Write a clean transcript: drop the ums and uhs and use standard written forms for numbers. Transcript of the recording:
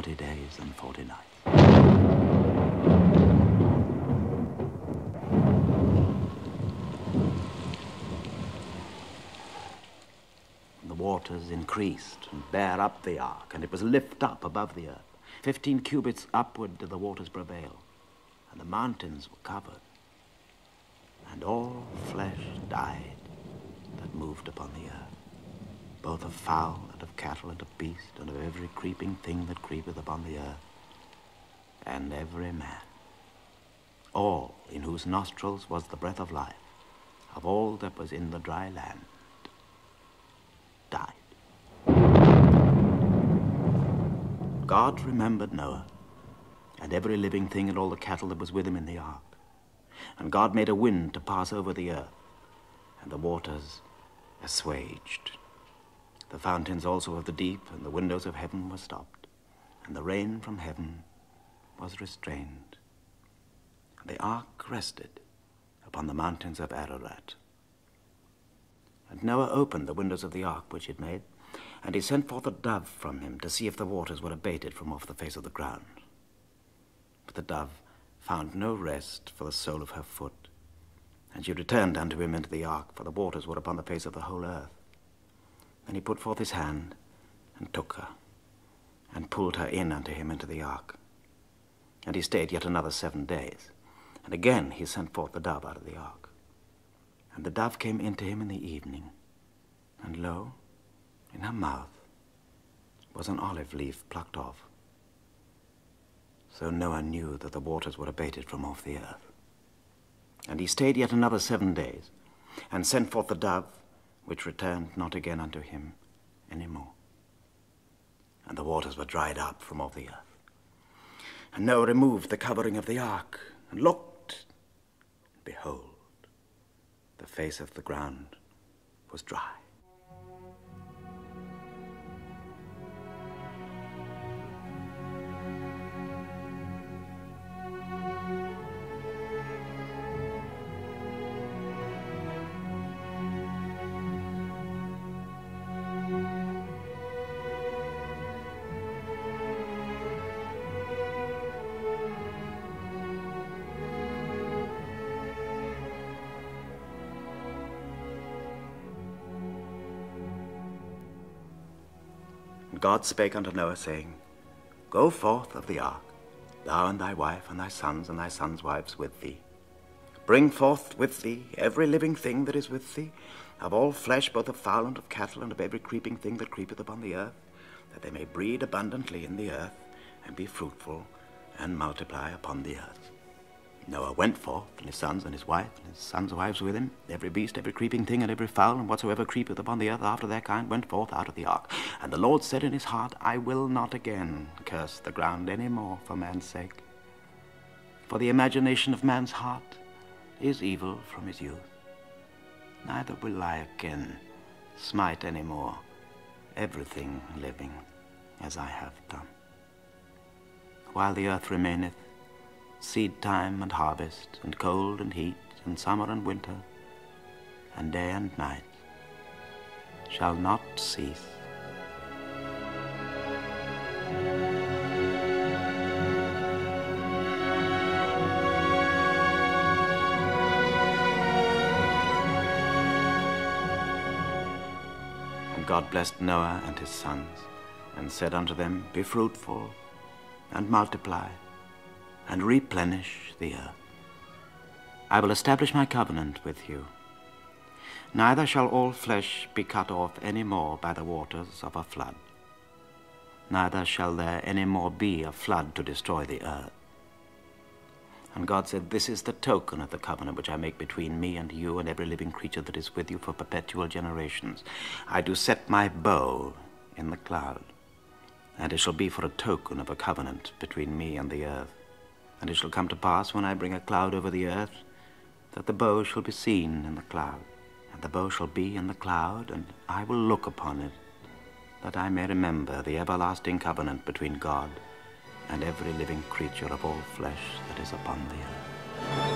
40 days and 40 nights. The waters increased and bare up the ark, and it was lift up above the earth. 15 cubits upward did the waters prevail, and the mountains were covered, and all flesh died that moved upon the earth, both of fowl and of cattle and of beast and of every creeping thing that creepeth upon the earth, and every man, all in whose nostrils was the breath of life, of all that was in the dry land, died. God remembered Noah and every living thing and all the cattle that was with him in the ark. And God made a wind to pass over the earth, and the waters assuaged. The fountains also of the deep and the windows of heaven were stopped, and the rain from heaven was restrained. And the ark rested upon the mountains of Ararat. And Noah opened the windows of the ark which he had made, and he sent forth a dove from him to see if the waters were abated from off the face of the ground. But the dove found no rest for the sole of her foot, and she returned unto him into the ark, for the waters were upon the face of the whole earth. Then he put forth his hand, and took her, and pulled her in unto him into the ark. And he stayed yet another 7 days, and again he sent forth the dove out of the ark. And the dove came into him in the evening, and lo, in her mouth was an olive leaf plucked off. So Noah knew that the waters were abated from off the earth. And he stayed yet another 7 days, and sent forth the dove, which returned not again unto him any more. And the waters were dried up from off the earth. And Noah removed the covering of the ark, and looked, and behold, the face of the ground was dry. And God spake unto Noah, saying, Go forth of the ark, thou and thy wife and thy sons' wives with thee. Bring forth with thee every living thing that is with thee, of all flesh, both of fowl and of cattle, and of every creeping thing that creepeth upon the earth, that they may breed abundantly in the earth, and be fruitful, and multiply upon the earth. Noah went forth, and his sons and his wife, and his sons' wives with him. Every beast, every creeping thing, and every fowl, and whatsoever creepeth upon the earth after their kind, went forth out of the ark. And the Lord said in his heart, I will not again curse the ground any more for man's sake. For the imagination of man's heart is evil from his youth. Neither will I again smite any more everything living as I have done. While the earth remaineth, seed time and harvest, and cold and heat, and summer and winter, and day and night shall not cease. And God blessed Noah and his sons, and said unto them, Be fruitful, and multiply, and replenish the earth. I will establish my covenant with you. Neither shall all flesh be cut off any more by the waters of a flood. Neither shall there any more be a flood to destroy the earth. And God said, This is the token of the covenant which I make between me and you and every living creature that is with you for perpetual generations. I do set my bow in the cloud, and it shall be for a token of a covenant between me and the earth. And it shall come to pass, when I bring a cloud over the earth, that the bow shall be seen in the cloud. And the bow shall be in the cloud, and I will look upon it, that I may remember the everlasting covenant between God and every living creature of all flesh that is upon the earth.